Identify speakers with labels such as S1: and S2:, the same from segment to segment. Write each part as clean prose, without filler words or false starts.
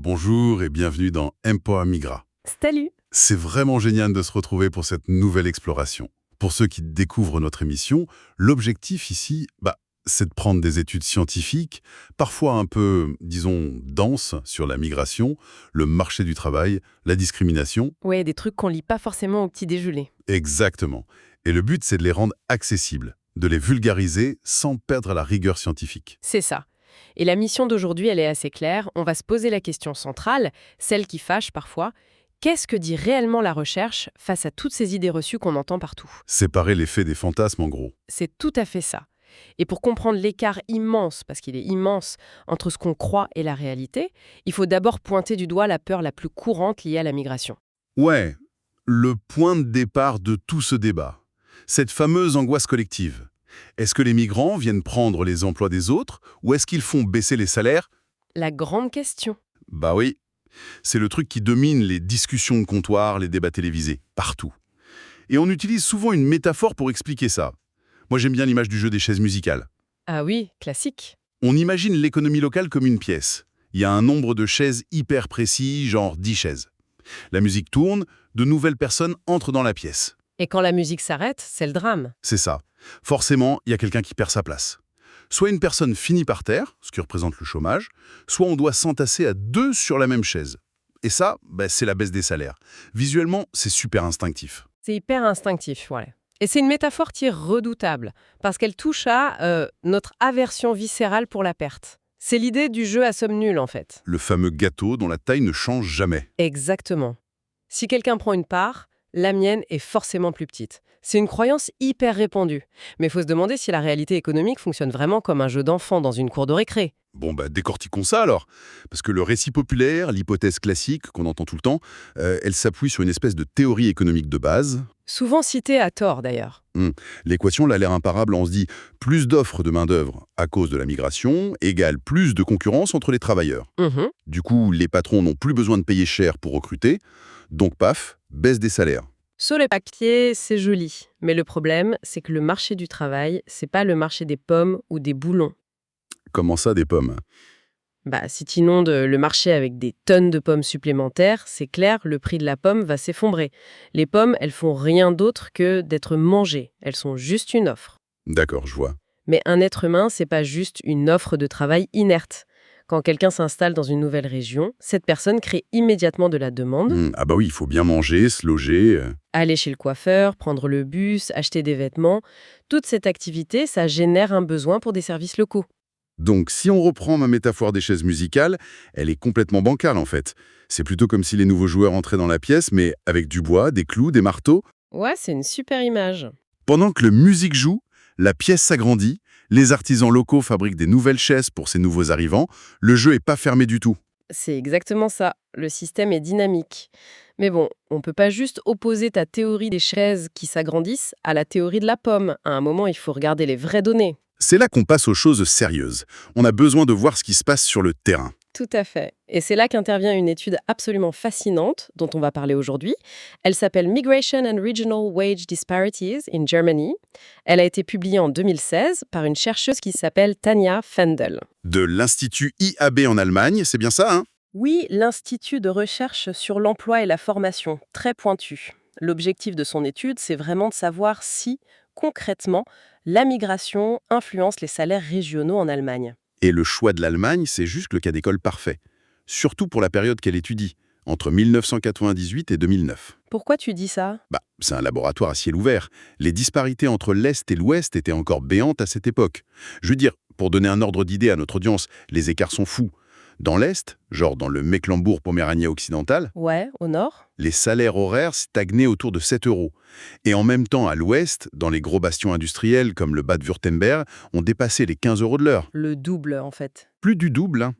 S1: Bonjour et bienvenue dans Empoa Migra.
S2: Salut!
S1: C'est vraiment génial de se retrouver pour cette nouvelle exploration. Pour ceux qui découvrent notre émission, l'objectif ici, c'est de prendre des études scientifiques, parfois un peu, disons, denses sur la migration, le marché du travail, la discrimination.
S2: Ouais, des trucs qu'on lit pas forcément au petit déjeuner.
S1: Exactement. Et le but, c'est de les rendre accessibles, de les vulgariser sans perdre la rigueur scientifique.
S2: C'est ça. Et la mission d'aujourd'hui, elle est assez claire. On va se poser la question centrale, celle qui fâche parfois. Qu'est-ce que dit réellement la recherche face à toutes ces idées reçues qu'on entend partout?
S1: Séparer les faits des fantasmes, en gros.
S2: C'est tout à fait ça. Et pour comprendre l'écart immense, parce qu'il est immense, entre ce qu'on croit et la réalité, il faut d'abord pointer du doigt la peur la plus courante liée à la migration.
S1: Ouais, le point de départ de tout ce débat. Cette fameuse angoisse collective. Est-ce que les migrants viennent prendre les emplois des autres ou est-ce qu'ils font baisser les salaires?
S2: La grande question.
S1: Bah oui, c'est le truc qui domine les discussions de comptoir, les débats télévisés, partout. Et on utilise souvent une métaphore pour expliquer ça. Moi j'aime bien l'image du jeu des chaises musicales.
S2: Ah oui, classique.
S1: On imagine l'économie locale comme une pièce. Il y a un nombre de chaises hyper précis, genre 10 chaises. La musique tourne, de nouvelles personnes entrent dans la pièce.
S2: Et quand la musique s'arrête, c'est le drame.
S1: C'est ça. Forcément, il y a quelqu'un qui perd sa place. Soit une personne finit par terre, ce qui représente le chômage, soit on doit s'entasser à deux sur la même chaise. Et ça, c'est la baisse des salaires. Visuellement, c'est super instinctif.
S2: C'est hyper instinctif, ouais. Et c'est une métaphore qui est redoutable, parce qu'elle touche à notre aversion viscérale pour la perte. C'est l'idée du jeu à somme nulle, en fait.
S1: Le fameux gâteau dont la taille ne change jamais.
S2: Exactement. Si quelqu'un prend une part, la mienne est forcément plus petite. C'est une croyance hyper répandue. Mais il faut se demander si la réalité économique fonctionne vraiment comme un jeu d'enfant dans une cour de récré.
S1: Bon, décortiquons ça alors. Parce que le récit populaire, l'hypothèse classique qu'on entend tout le temps, elle s'appuie sur une espèce de théorie économique de base.
S2: Souvent citée à tort, d'ailleurs.
S1: L'équation elle a l'air imparable, on se dit plus d'offres de main-d'œuvre à cause de la migration égale plus de concurrence entre les travailleurs. Du coup, les patrons n'ont plus besoin de payer cher pour recruter, donc paf, baisse des salaires.
S2: Sur le papier, c'est joli. Mais le problème, c'est que le marché du travail, c'est pas le marché des pommes ou des boulons.
S1: Comment ça, des pommes?
S2: Si tu inondes le marché avec des tonnes de pommes supplémentaires, c'est clair, le prix de la pomme va s'effondrer. Les pommes, elles font rien d'autre que d'être mangées. Elles sont juste une offre.
S1: D'accord, je vois.
S2: Mais un être humain, c'est pas juste une offre de travail inerte. Quand quelqu'un s'installe dans une nouvelle région, cette personne crée immédiatement de la demande.
S1: Ah oui, il faut bien manger, se loger.
S2: Aller chez le coiffeur, prendre le bus, acheter des vêtements. Toute cette activité, ça génère un besoin pour des services locaux.
S1: Donc, si on reprend ma métaphore des chaises musicales, elle est complètement bancale en fait. C'est plutôt comme si les nouveaux joueurs entraient dans la pièce, mais avec du bois, des clous, des marteaux.
S2: Ouais, c'est une super image.
S1: Pendant que la musique joue, la pièce s'agrandit, les artisans locaux fabriquent des nouvelles chaises pour ces nouveaux arrivants, le jeu n'est pas fermé du tout.
S2: C'est exactement ça. Le système est dynamique. Mais bon, on peut pas juste opposer ta théorie des chaises qui s'agrandissent à la théorie de la pomme. À un moment, il faut regarder les vraies données.
S1: C'est là qu'on passe aux choses sérieuses. On a besoin de voir ce qui se passe sur le terrain.
S2: Tout à fait. Et c'est là qu'intervient une étude absolument fascinante dont on va parler aujourd'hui. Elle s'appelle Migration and Regional Wage Disparities in Germany. Elle a été publiée en 2016 par une chercheuse qui s'appelle Tanja Fendel.
S1: De l'Institut IAB en Allemagne, c'est bien ça, hein?
S2: Oui, l'Institut de recherche sur l'emploi et la formation, très pointu. L'objectif de son étude, c'est vraiment de savoir si, concrètement, la migration influence les salaires régionaux en Allemagne.
S1: Et le choix de l'Allemagne, c'est juste le cas d'école parfait. Surtout pour la période qu'elle étudie, entre 1998 et 2009.
S2: Pourquoi tu dis ça?
S1: C'est un laboratoire à ciel ouvert. Les disparités entre l'Est et l'Ouest étaient encore béantes à cette époque. Je veux dire, pour donner un ordre d'idée à notre audience, les écarts sont fous. Dans l'Est, genre dans le Mecklembourg-Poméranie occidental,
S2: Ouais, au nord?
S1: les salaires horaires stagnaient autour de 7 €. Et en même temps, à l'Ouest, dans les gros bastions industriels comme le Bade-Württemberg, on dépassait les 15 € de l'heure.
S2: Le double, en fait.
S1: Plus du double, hein.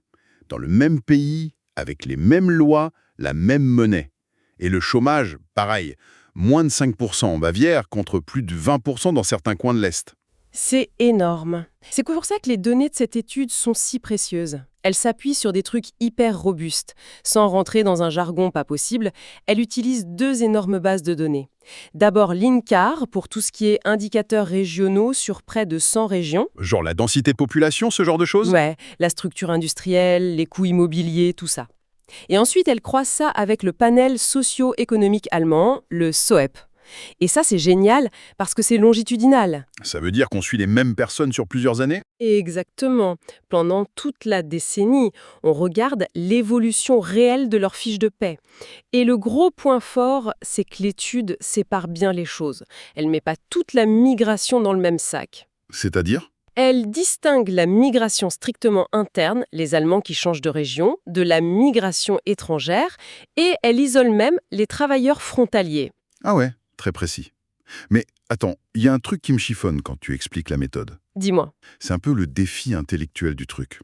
S1: Dans le même pays, avec les mêmes lois, la même monnaie. Et le chômage, pareil, moins de 5% en Bavière contre plus de 20% dans certains coins de l'Est.
S2: C'est énorme. C'est pour ça que les données de cette étude sont si précieuses. Elle s'appuie sur des trucs hyper robustes. Sans rentrer dans un jargon pas possible, elle utilise deux énormes bases de données. D'abord l'INCAR, pour tout ce qui est indicateurs régionaux sur près de 100 régions.
S1: Genre la densité de population, ce genre de choses?
S2: Ouais, la structure industrielle, les coûts immobiliers, tout ça. Et ensuite, elle croise ça avec le panel socio-économique allemand, le SOEP. Et ça, c'est génial parce que c'est longitudinal.
S3: Ça veut dire qu'on suit les mêmes personnes sur plusieurs années?
S2: Exactement. Pendant toute la décennie, on regarde l'évolution réelle de leur fiche de paie. Et le gros point fort, c'est que l'étude sépare bien les choses. Elle met pas toute la migration dans le même sac.
S3: C'est-à-dire?
S2: Elle distingue la migration strictement interne, les Allemands qui changent de région, de la migration étrangère, et elle isole même les travailleurs frontaliers.
S3: Ah ouais, très précis. Mais attends, il y a un truc qui me chiffonne quand tu expliques la méthode.
S2: Dis-moi.
S3: C'est un peu le défi intellectuel du truc.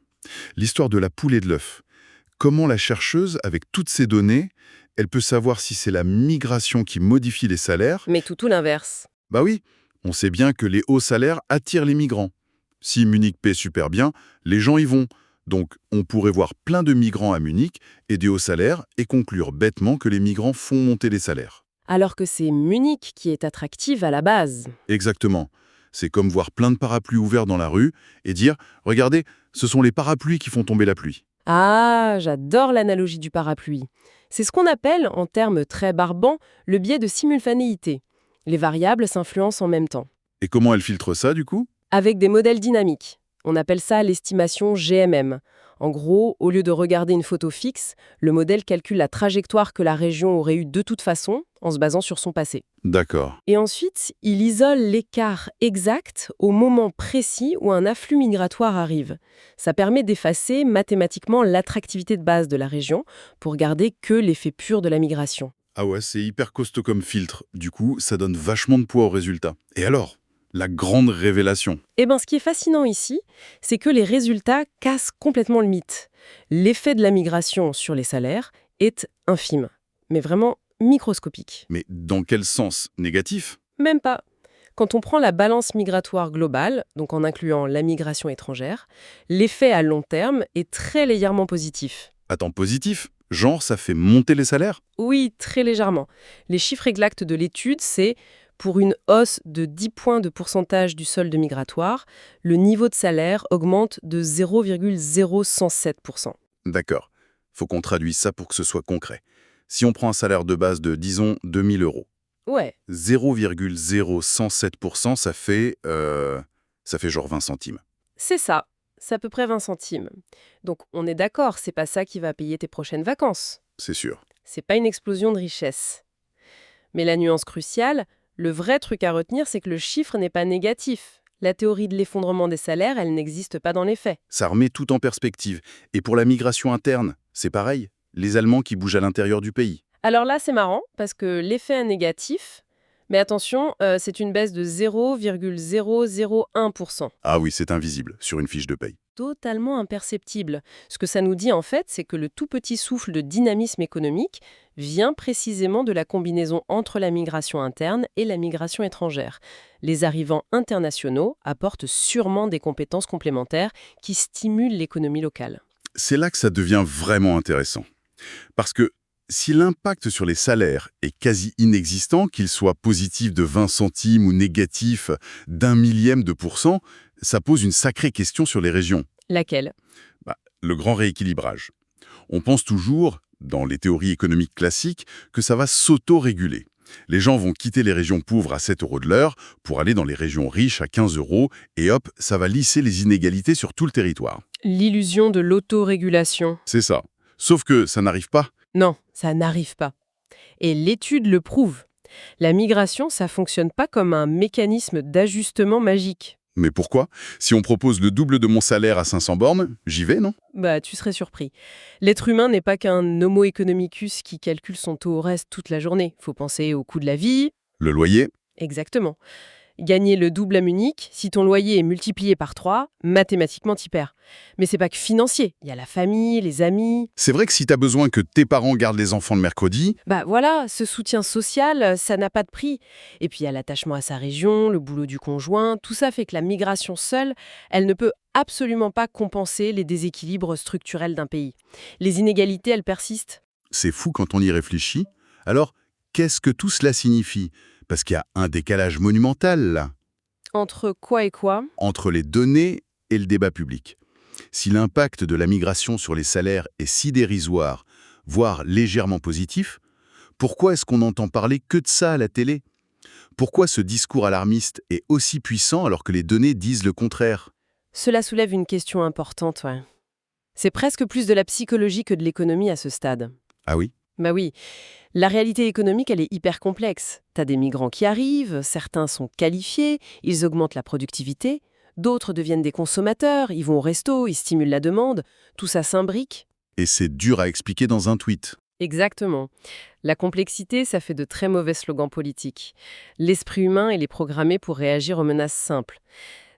S3: L'histoire de la poule et de l'œuf. Comment la chercheuse, avec toutes ces données, elle peut savoir si c'est la migration qui modifie les salaires?
S2: Mais tout l'inverse.
S3: Bah oui, on sait bien que les hauts salaires attirent les migrants. Si Munich paie super bien, les gens y vont. Donc, on pourrait voir plein de migrants à Munich et des hauts salaires et conclure bêtement que les migrants font monter les salaires.
S2: Alors que c'est Munich qui est attractive à la base.
S3: Exactement. C'est comme voir plein de parapluies ouverts dans la rue et dire « Regardez, ce sont les parapluies qui font tomber la pluie ».
S2: Ah, j'adore l'analogie du parapluie. C'est ce qu'on appelle, en termes très barbants, le biais de simultanéité. Les variables s'influencent en même temps.
S3: Et comment elle filtre ça, du coup?
S2: Avec des modèles dynamiques. On appelle ça l'estimation GMM. En gros, au lieu de regarder une photo fixe, le modèle calcule la trajectoire que la région aurait eue de toute façon, en se basant sur son passé.
S3: D'accord.
S2: Et ensuite, il isole l'écart exact au moment précis où un afflux migratoire arrive. Ça permet d'effacer mathématiquement l'attractivité de base de la région pour garder que l'effet pur de la migration.
S3: Ah ouais, c'est hyper costaud comme filtre. Du coup, ça donne vachement de poids au résultat. Et alors, la grande révélation.
S2: Eh bien, ce qui est fascinant ici, c'est que les résultats cassent complètement le mythe. L'effet de la migration sur les salaires est infime, mais vraiment microscopique.
S3: Mais dans quel sens? Négatif?
S2: Même pas. Quand on prend la balance migratoire globale, donc en incluant la migration étrangère, l'effet à long terme est très légèrement positif.
S3: Attends, positif? Genre, ça fait monter les salaires?
S2: Oui, très légèrement. Les chiffres exacts de l'étude, c'est pour une hausse de 10 points de pourcentage du solde migratoire, le niveau de salaire augmente de 0,0107%.
S3: D'accord. Faut qu'on traduise ça pour que ce soit concret. Si on prend un salaire de base de, disons, 2000 euros,
S2: Ouais,
S3: 0,0107%, ça fait genre 20 centimes.
S2: c'est ça. C'est à peu près 20 centimes. Donc on est d'accord, c'est pas ça qui va payer tes prochaines vacances.
S3: C'est sûr.
S2: C'est pas une explosion de richesse. Mais la nuance cruciale, le vrai truc à retenir, c'est que le chiffre n'est pas négatif. La théorie de l'effondrement des salaires, elle n'existe pas dans les faits.
S3: Ça remet tout en perspective. Et pour la migration interne, c'est pareil. Les Allemands qui bougent à l'intérieur du pays.
S2: Alors là, c'est marrant, parce que l'effet est négatif, mais attention, c'est une baisse de 0,001%.
S3: Ah oui, c'est invisible sur une fiche de paye.
S2: Totalement imperceptible. Ce que ça nous dit en fait, c'est que le tout petit souffle de dynamisme économique vient précisément de la combinaison entre la migration interne et la migration étrangère. Les arrivants internationaux apportent sûrement des compétences complémentaires qui stimulent l'économie locale.
S3: C'est là que ça devient vraiment intéressant. Parce que si l'impact sur les salaires est quasi inexistant, qu'il soit positif de 20 centimes ou négatif d'1 millième de %, ça pose une sacrée question sur les régions.
S2: Laquelle ?
S3: Le grand rééquilibrage. On pense toujours, dans les théories économiques classiques, que ça va s'auto-réguler. Les gens vont quitter les régions pauvres à 7 € de l'heure pour aller dans les régions riches à 15 € et hop, ça va lisser les inégalités sur tout le territoire.
S2: L'illusion de l'autorégulation.
S3: C'est ça. Sauf que ça n'arrive pas.
S2: Non, ça n'arrive pas. Et l'étude le prouve. La migration, ça fonctionne pas comme un mécanisme d'ajustement magique.
S3: Mais pourquoi? Si on propose le double de mon salaire à 500 bornes, j'y vais, non?
S2: Bah, tu serais surpris. L'être humain n'est pas qu'un homo economicus qui calcule son taux au reste toute la journée. Faut penser au coût de la vie.
S3: Le loyer?
S2: Exactement. Gagner le double à Munich, si ton loyer est multiplié par 3, mathématiquement t'y perds. Mais c'est pas que financier. Il y a la famille, les amis.
S3: C'est vrai que si t'as besoin que tes parents gardent les enfants le mercredi,
S2: Bah voilà, ce soutien social, ça n'a pas de prix. Et puis il y a l'attachement à sa région, le boulot du conjoint, tout ça fait que la migration seule, elle ne peut absolument pas compenser les déséquilibres structurels d'un pays. Les inégalités, elles persistent.
S3: c'est fou quand on y réfléchit. Alors, qu'est-ce que tout cela signifie? Parce qu'il y a un décalage monumental, là,
S2: Entre quoi et quoi ?
S3: entre les données et le débat public. Si l'impact de la migration sur les salaires est si dérisoire, voire légèrement positif, pourquoi est-ce qu'on n'entend parler que de ça à la télé? Pourquoi ce discours alarmiste est aussi puissant alors que les données disent le contraire?
S2: Cela soulève une question importante, ouais. C'est presque plus de la psychologie que de l'économie à ce stade.
S3: Ah oui?
S2: Bah oui, la réalité économique, elle est hyper complexe. T'as des migrants qui arrivent, certains sont qualifiés, ils augmentent la productivité, d'autres deviennent des consommateurs, ils vont au resto, ils stimulent la demande, tout ça s'imbrique.
S3: Et c'est dur à expliquer dans un tweet.
S2: Exactement. La complexité, ça fait de très mauvais slogans politiques. L'esprit humain, il est programmé pour réagir aux menaces simples.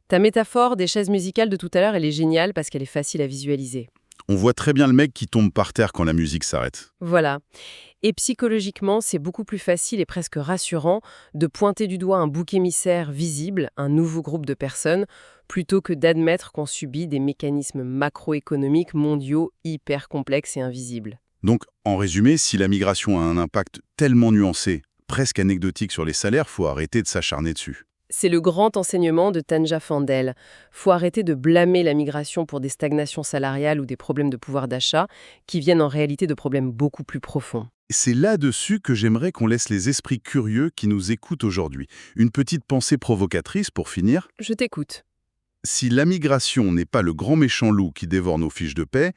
S2: Ta métaphore des chaises musicales de tout à l'heure, elle est géniale parce qu'elle est facile à visualiser.
S3: On voit très bien le mec qui tombe par terre quand la musique s'arrête.
S2: Voilà. Et psychologiquement, c'est beaucoup plus facile et presque rassurant de pointer du doigt un bouc émissaire visible, un nouveau groupe de personnes, plutôt que d'admettre qu'on subit des mécanismes macroéconomiques mondiaux hyper complexes et invisibles.
S3: Donc, en résumé, si la migration a un impact tellement nuancé, presque anecdotique sur les salaires, faut arrêter de s'acharner dessus.
S2: C'est le grand enseignement de Tanja Fandel. Faut arrêter de blâmer la migration pour des stagnations salariales ou des problèmes de pouvoir d'achat, qui viennent en réalité de problèmes beaucoup plus profonds.
S3: C'est là-dessus que j'aimerais qu'on laisse les esprits curieux qui nous écoutent aujourd'hui. Une petite pensée provocatrice pour finir.
S2: Je t'écoute.
S3: Si la migration n'est pas le grand méchant loup qui dévore nos fiches de paie,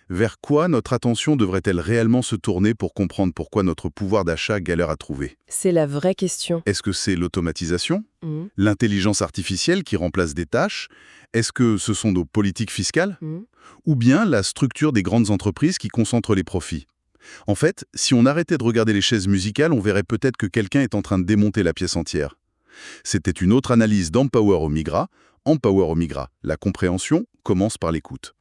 S3: vers quoi notre attention devrait-elle réellement se tourner pour comprendre pourquoi notre pouvoir d'achat galère à trouver?
S2: C'est la vraie question.
S3: Est-ce que c'est l'automatisation?
S2: Mhm.
S3: L'intelligence artificielle qui remplace des tâches? Est-ce que ce sont nos politiques fiscales?
S2: Mhm.
S3: Ou bien la structure des grandes entreprises qui concentrent les profits? En fait, si on arrêtait de regarder les chaises musicales, on verrait peut-être que quelqu'un est en train de démonter la pièce entière. C'était une autre analyse d'Empower au Migra. Empower au Migra, la compréhension commence par l'écoute.